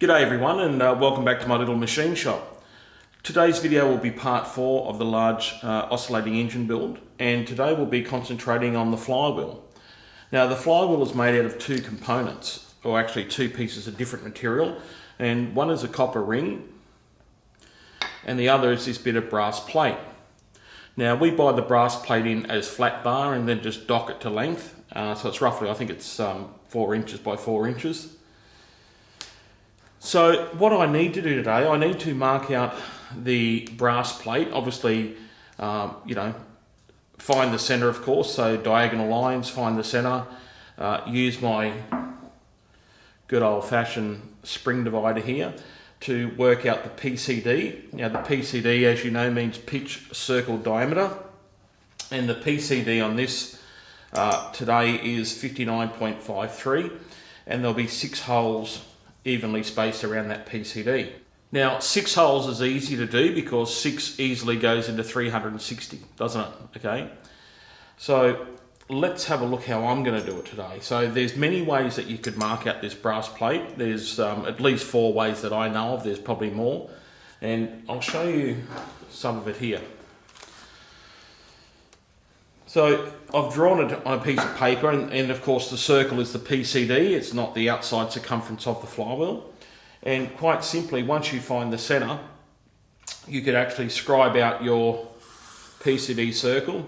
G'day everyone, and welcome back to my little machine shop. Today's video will be part 4 of the large oscillating engine build, and today we'll be concentrating on the flywheel. Now the flywheel is made out of two components, or actually two pieces of different material, and one is a copper ring and the other is this bit of brass plate. Now we buy the brass plate in as flat bar and then just dock it to length, so it's roughly, I think it's 4 inches by 4 inches. So what I need to do today, I need to mark out the brass plate, obviously, find the center of course, so diagonal lines, find the center, use my good old-fashioned spring divider here to work out the PCD. Now the PCD, as you know, means pitch circle diameter, and the PCD on this today is 59.53, and there'll be 6 holes evenly spaced around that PCD. Now 6 holes is easy to do because 6 easily goes into 360, doesn't it? Okay, so let's have a look how I'm going to do it today. So there's many ways that you could mark out this brass plate. There's at least 4 ways that I know of. There's probably more, and I'll show you some of it here. So I've drawn it on a piece of paper, and of course the circle is the PCD, it's not the outside circumference of the flywheel. And quite simply, once you find the center, you could actually scribe out your PCD circle.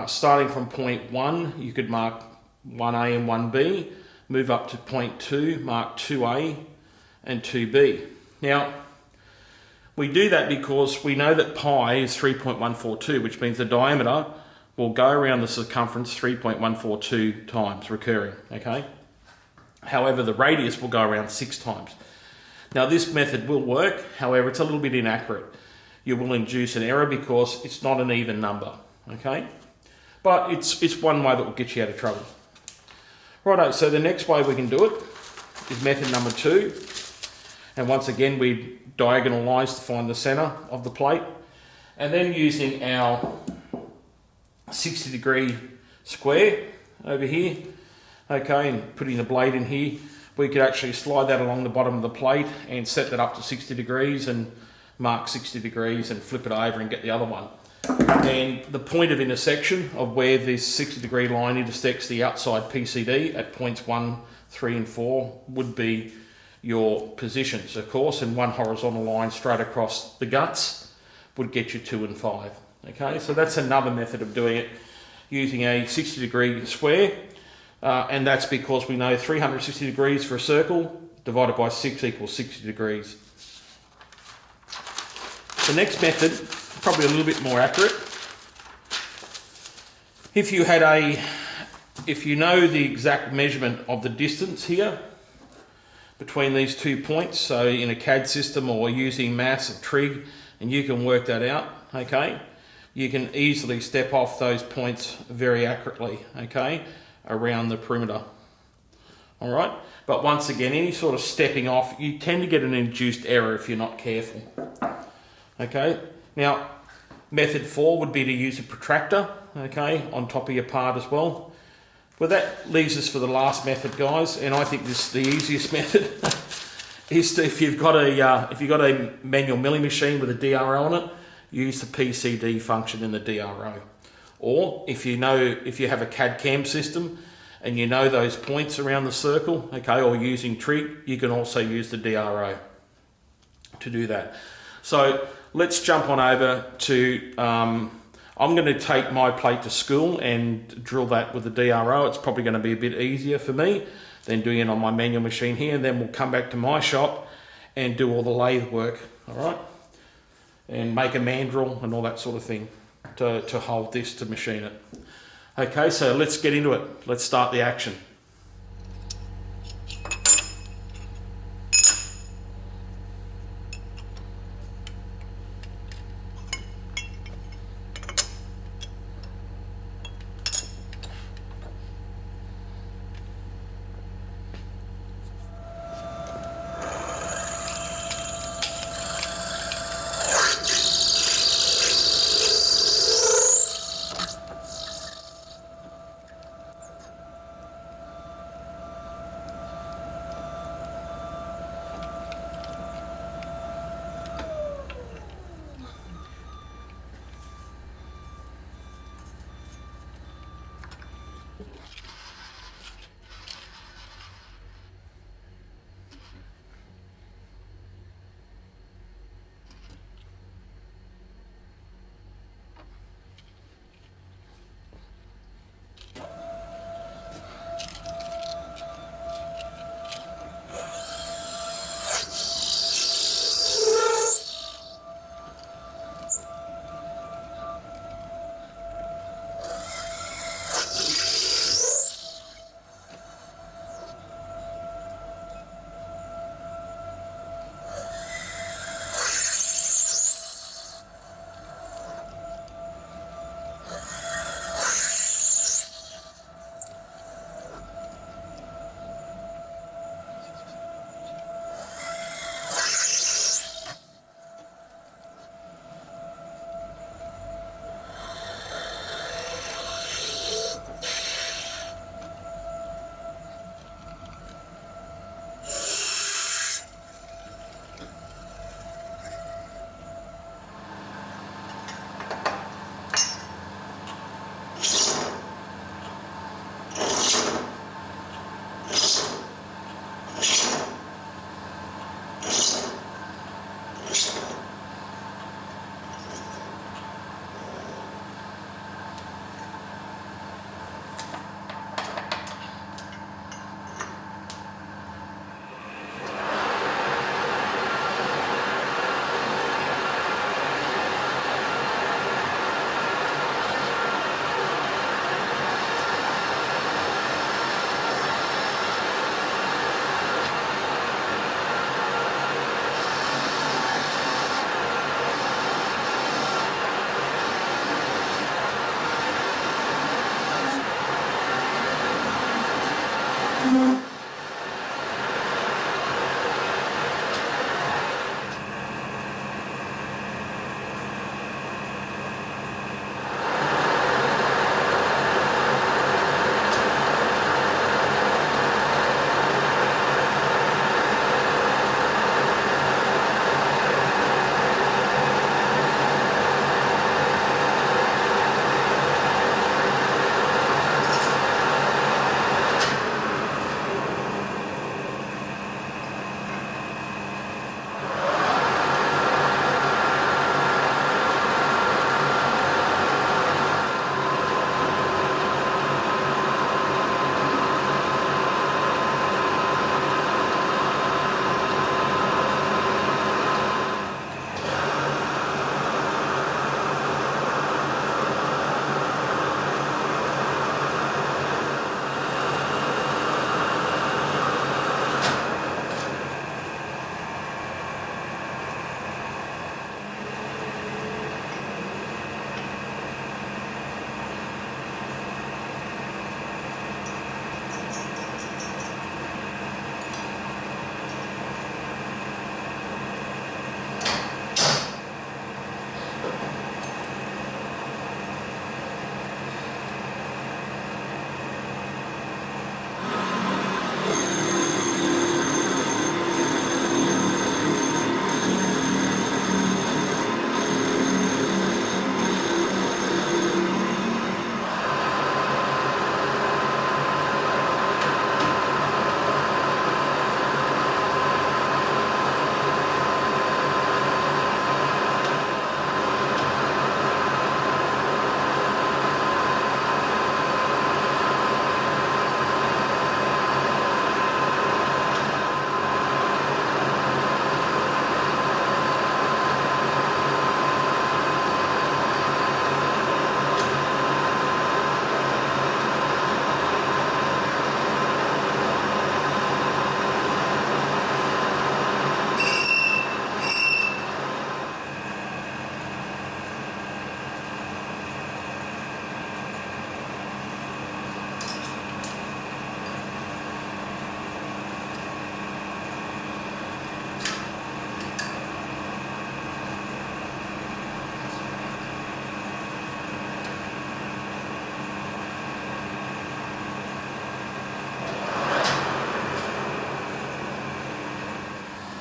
Starting from point 1, you could mark 1A and 1B, move up to point 2, mark 2A and 2B. Now, we do that because we know that pi is 3.142, which means the diameter will go around the circumference 3.142 times recurring, okay? However, the radius will go around 6 times. Now this method will work, however, it's a little bit inaccurate. You will induce an error because it's not an even number, okay? But it's one way that will get you out of trouble. Righto, so the next way we can do it is method number 2. And once again, we diagonalize to find the center of the plate. And then using our 60-degree square over here, okay, and putting the blade in here, we could actually slide that along the bottom of the plate and set that up to 60 degrees and mark 60 degrees and flip it over and get the other one. And the point of intersection of where this 60-degree line intersects the outside PCD at points 1, 3 and 4 would be your positions, of course, and one horizontal line straight across the guts would get you 2 and 5. Okay, so that's another method of doing it using a 60-degree square, and that's because we know 360 degrees for a circle divided by 6 equals 60 degrees. The next method, probably a little bit more accurate. If you know the exact measurement of the distance here between these 2 points, so in a CAD system or using mass of trig, and you can work that out, okay, you can easily step off those points very accurately, okay, around the perimeter. All right, but once again, any sort of stepping off, you tend to get an induced error if you're not careful. Okay, now method 4 would be to use a protractor, okay, on top of your part as well. Well, that leaves us for the last method, guys, and I think this is the easiest method. Is to, if you've got a manual milling machine with a DRO on it, use the PCD function in the DRO. Or if you have a CAD CAM system and you know those points around the circle, okay, or using trig, you can also use the DRO to do that. So let's jump on over to, I'm going to take my plate to school and drill that with the DRO. It's probably going to be a bit easier for me than doing it on my manual machine here. And then we'll come back to my shop and do all the lathe work, all right? And make a mandrel and all that sort of thing to hold this, to machine it. Okay, so let's get into it. Let's start the action.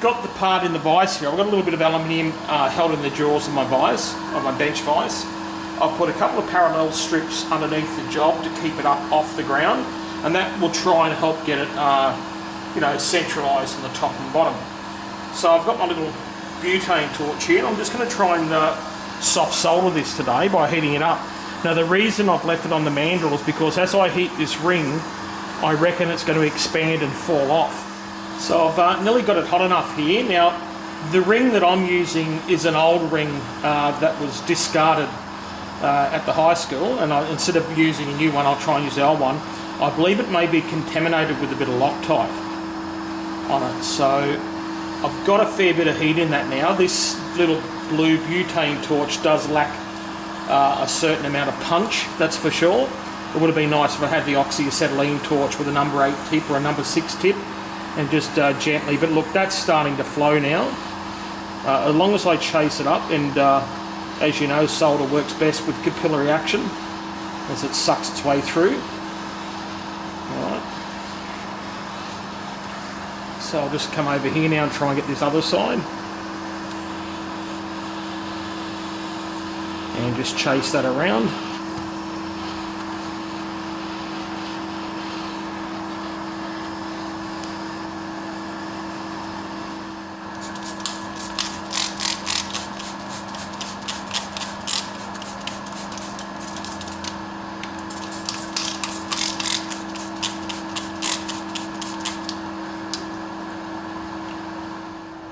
got the part in the vise here. I've got a little bit of aluminium held in the jaws of my vise, of my bench vise. I've put a couple of parallel strips underneath the job to keep it up off the ground, and that will try and help get it centralised on the top and bottom. So I've got my little butane torch here, and I'm just going to try and soft solder this today by heating it up. Now the reason I've left it on the mandrel is because as I heat this ring, I reckon it's going to expand and fall off. So I've nearly got it hot enough here. Now the ring that I'm using is an old ring that was discarded at the high school, and instead of using a new one, I'll try and use the old one. I believe it may be contaminated with a bit of Loctite on it, so I've got a fair bit of heat in that now. This little blue butane torch does lack a certain amount of punch, that's for sure. It would have been nice if I had the oxyacetylene torch with a number 8 tip or a number 6 tip, and just gently, but look, that's starting to flow now. As long as I chase it up, and as you know, solder works best with capillary action as it sucks its way through. Alright. So I'll just come over here now and try and get this other side. And just chase that around.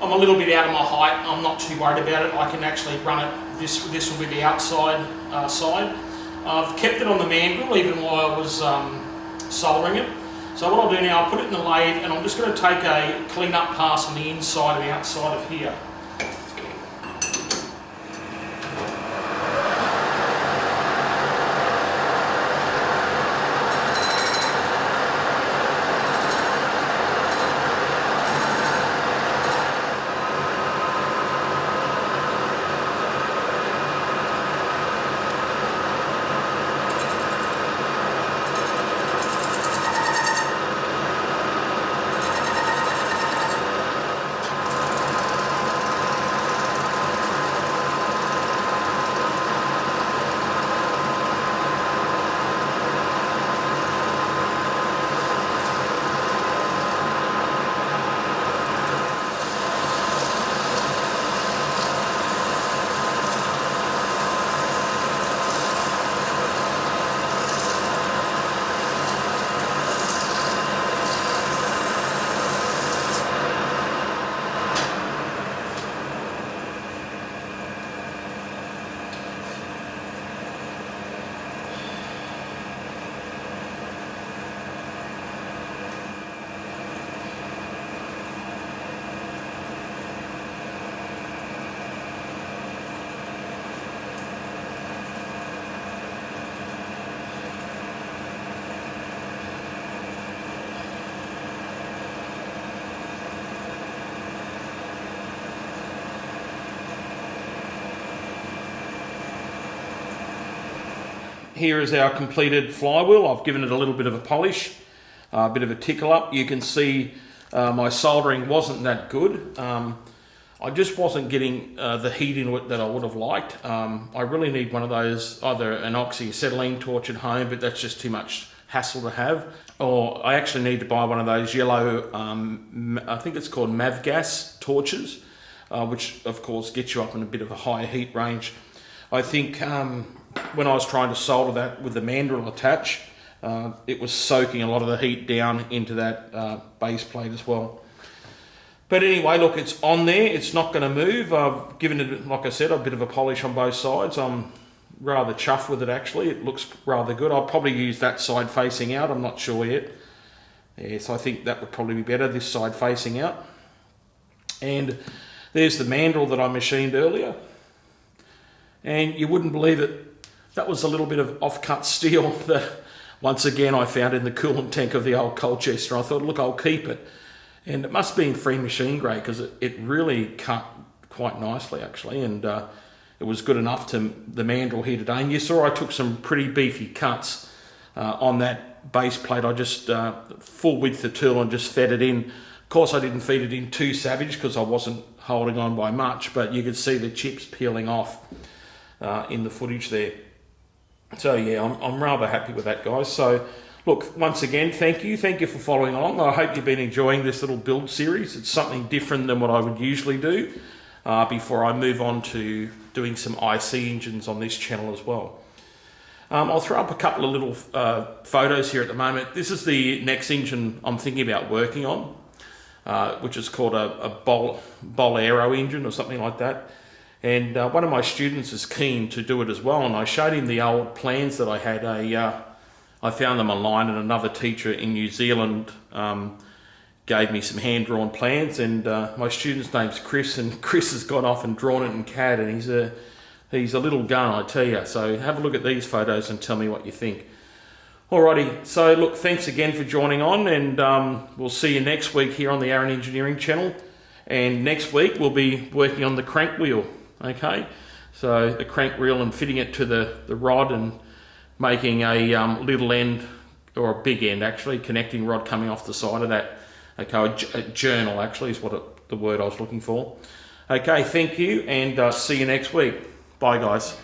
I'm a little bit out of my height. I'm not too worried about it. I can actually run it. This will be the outside side. I've kept it on the mandrel even while I was soldering it. So what I'll do now, I'll put it in the lathe, and I'm just going to take a clean up pass on the inside and outside of here. Here is our completed flywheel. I've given it a little bit of a polish, a bit of a tickle up. You can see my soldering wasn't that good. I just wasn't getting the heat into it that I would have liked. I really need one of those, either an oxyacetylene torch at home, but that's just too much hassle to have. Or I actually need to buy one of those yellow, I think it's called Mavgas torches, which of course gets you up in a bit of a higher heat range. I think when I was trying to solder that with the mandrel attached, it was soaking a lot of the heat down into that base plate as well. But anyway, look, it's on there. It's not going to move. I've given it, like I said, a bit of a polish on both sides. I'm rather chuffed with it, actually. It looks rather good. I'll probably use that side facing out. I'm not sure yet. Yes, I think that would probably be better, this side facing out. And there's the mandrel that I machined earlier. And you wouldn't believe it, that was a little bit of off-cut steel that once again I found in the coolant tank of the old Colchester. I thought, look, I'll keep it. And it must be in free machine grade, because it really cut quite nicely actually, and it was good enough to the mandrel here today. And you saw I took some pretty beefy cuts on that base plate. I just full width the tool and just fed it in. Of course I didn't feed it in too savage because I wasn't holding on by much, but you could see the chips peeling off in the footage there. So yeah, I'm rather happy with that, guys. So look, once again, thank you for following along. I hope you've been enjoying this little build series. It's something different than what I would usually do before I move on to doing some IC engines on this channel as well. I'll throw up a couple of little photos here at the moment. This is the next engine I'm thinking about working on, which is called a Bolero engine or something like that. And one of my students is keen to do it as well, and I showed him the old plans that I had. I found them online, and another teacher in New Zealand gave me some hand-drawn plans, and my student's name's Chris, and Chris has gone off and drawn it in CAD, and he's a little gun, I tell you. So have a look at these photos and tell me what you think. Alrighty, so look, thanks again for joining on, and we'll see you next week here on the Aaron Engineering channel. And next week we'll be working on the crank wheel. Okay, so the crank wheel and fitting it to the rod and making a little end, or a big end actually, connecting rod coming off the side of that. Okay, a journal actually is the word I was looking for. Okay, thank you, and see you next week. Bye guys.